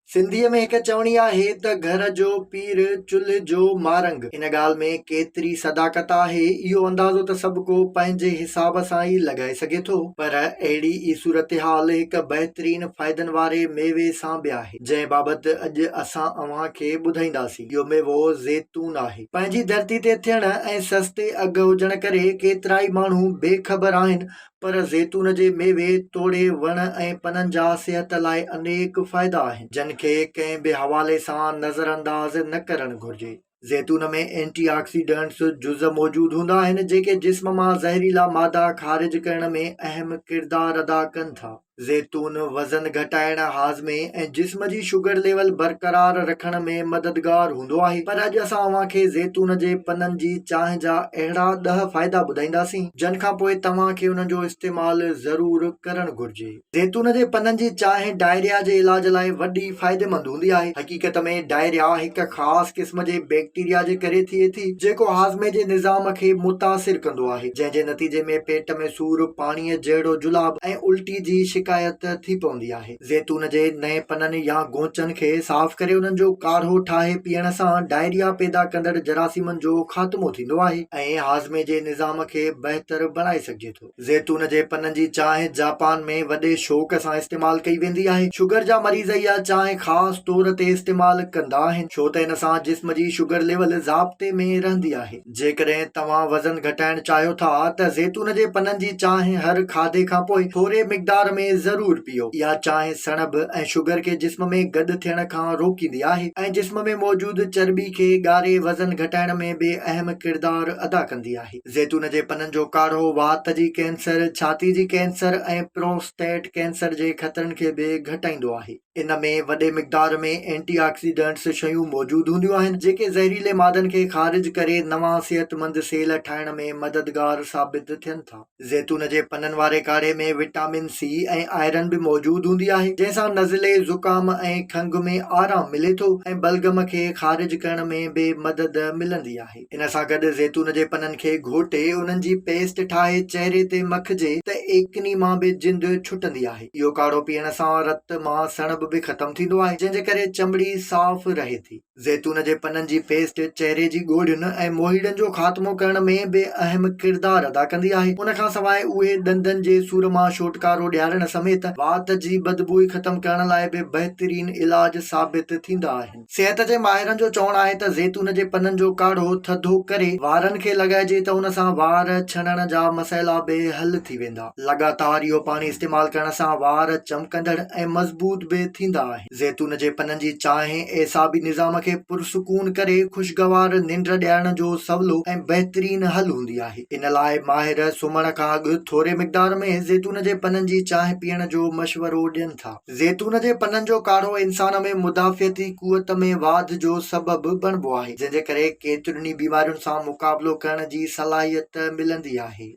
सिंधीअ में हिक चवणी आहे त घर जो पीर चुल्ह जो मारंग। इन ॻाल्हि में केतिरी सदाकत आहे इहो अंदाज़ो त सभु को पंहिंजे हिसाब सां ई लॻाए सघे थो, पर अहिड़ी ई सूरत हाल हिक बहितरीन फ़ाइदनि वारे मेवे सां बि आहे, जंहिं बाबति अॼु असां अव्हां खे ॿुधाईंदासीं। इहो मेवो ज़ैतून आहे। पंहिंजी धरती ते थियण ऐं सस्ते अघ हुजण करे केतिरा ई माण्हू बेख़बर आहिनि, पर ज़ैतून जे मेवे तोड़े वण ऐं पननि जा सिहत लाइ अनेक फ़ाइदा आहिनि, जिन खे कंहिं बि हवाले सां नज़रअंदाज़ न करणु घुर्जे। ज़ैतून में एंटीऑक्सीडेंट्स जुज़ मौजूदु हूंदा आहिनि जेके जिस्म मां ज़हरीला मादा ख़ारिज करण में अहम किरदारु अदा कनि था। ज़ैतून वज़न घटाइण, हाज़मे ऐं जिस्म जी शुगर लेवल बरक़रार रखण में मददगार हूंदो आहे। पर अॼु असां अव्हां खे ज़ैतून जे पननि जी चांहि जा अहिड़ा 10 फ़ाइदा ॿुधाईंदासीं जिन खां पोइ तव्हां खे उन्हनि जो इस्तेमालु ज़रूरु करणु घुर्जे। ज़ैतून जे पननि जी चांहि डायरिया जे इलाज लाइ वॾी फ़ाइदेमंद हूंदी आहे। हक़ीक़त में डायरिया हिक ख़ासि क़िस्म जे बैक्टीरिया जे करे थिए थी जेको हाज़मे जे निज़ाम खे मुतासिर कंदो आहे, जंहिं जे नतीजे में पेट में सूर, पाणीअ जहिड़ो जुलाब ऐं उल्टी जी शिकायत थी पवंदी आहे। ज़ैतून जे नए पननि या गोचनि खे साफ़ करे उन्हनि जो काढ़ो ठाहे पीअण सां डायरिया पैदा कंदड़ जरासीमनि जो ख़ात्मो थींदो आहे ऐं हाज़मे जे निज़ाम खे बहितर बणाए सघिजे थो। ज़ैतून जे पननि जी चांहि जापान में वॾे शौक़ सां इस्तेमालु कई वेंदी आहे। शुगर जा मरीज़ इहा चांहि ख़ासि तौर ते इस्तेमालु कंदा आहिनि, छो त इन सां जिस्म जी शुगर लेवल ज़ाब्ते में रहंदी आहे। जेकॾहिं तव्हां वज़न घटाइण चाहियो था त ज़ैतून जे पननि जी चांहि हर खाधे खां पोइ थोरे मिक़दार में ज़रूर पियो। इहा चांहि सणभ ऐं शुगर खे जिस्म में गॾु थियण खां रोकींदी आहे ऐं जिस्म में मौजूदु चर्बी खे ॻारे वज़न घटाइण में बि अहम किरदारु अदा कंदी आहे। ज़ैतून जे पननि जो काढ़ो वात जी कैंसर, छाती जी कैंसर ऐं प्रोस्टेट कैंसर जे ख़तरनि खे बि घटाईंदो आहे। इन में वॾे मिक़दार में एंटीऑक्सीडेंट्स शयूं मौजूदु हूंदियूं आहिनि जेके ज़हरीले मादनि खे ख़ारिज करे नवां सिहतमंद सेल ठाहिण में मददगार साबित थियनि था। ज़ैतून जे पननि वारे काढ़े में विटामिन सी ऐं आयरन बि मौजूदु हूंदी आहे, जंहिंसां नज़ले, ज़ुकाम ऐं खंघि में आराम मिले थो ऐं बलगम खे ख़ारिज करण में बि मदद मिलंदी आहे। इन सां गॾु ज़ैतून जे पननि खे घोटे उन्हनि जी पेस्ट ठाहे चेहरे ते मखिजे त एकनी मां बि जिंद छुटंदी आहे। इहो काढ़ो पीअण सां रत मां सणभ बि ख़तमु थींदो आहे, जंहिंजे करे चमड़ी साफ़ रहे थी। ज़ैतून जे पननि जी पेस्ट चेहरे जी ॻोढ़ियुनि ऐं मोहीड़नि जो ख़ात्मो करण में बि अहम किरदारु अदा कंदी आहे। उन खां सवाइ उहे ॾंदनि जे सूर मां छुटकारो ॾियारण समेत वात जी बदबू ख़तमु करण लाइ बि बहितरीन इलाज साबित थींदा आहिनि। सिहत जे माहिरनि जो चवणु आहे त ज़ैतून जे पननि जो काढ़ो थधो करे वारनि खे लॻाइजे त उन सां वार छणण जा मसइला बि हल थी वेंदा। लगातार इहो पाणी इस्तेमालु करण सां वार चमकंदड़ ऐं मज़बूत बि थींदा आहिनि। ज़ैतून जे पननि जी चांहि एसाबी निज़ाम खे पुरसुकून करे ख़ुशगवार निंड ॾियारण जो सवलो ऐं बहितरीन हल हूंदी आहे। इन लाइ माहिर सुम्हण खां अॻु थोरे मिक़दार में ज़ैतून जे पननि जी चांहि पीअण जो मशवरो ॾियनि था। ज़ैतून जे पननि जो काढ़ो इंसान में मुदाफ़ियती क़ुवत में वाध जो सबबु बणिबो आहे, जंहिंजे करे केतिरियुनि बीमारियुनि सां मुक़ाबिलो करण जी सलाहियत मिलंदी आहे।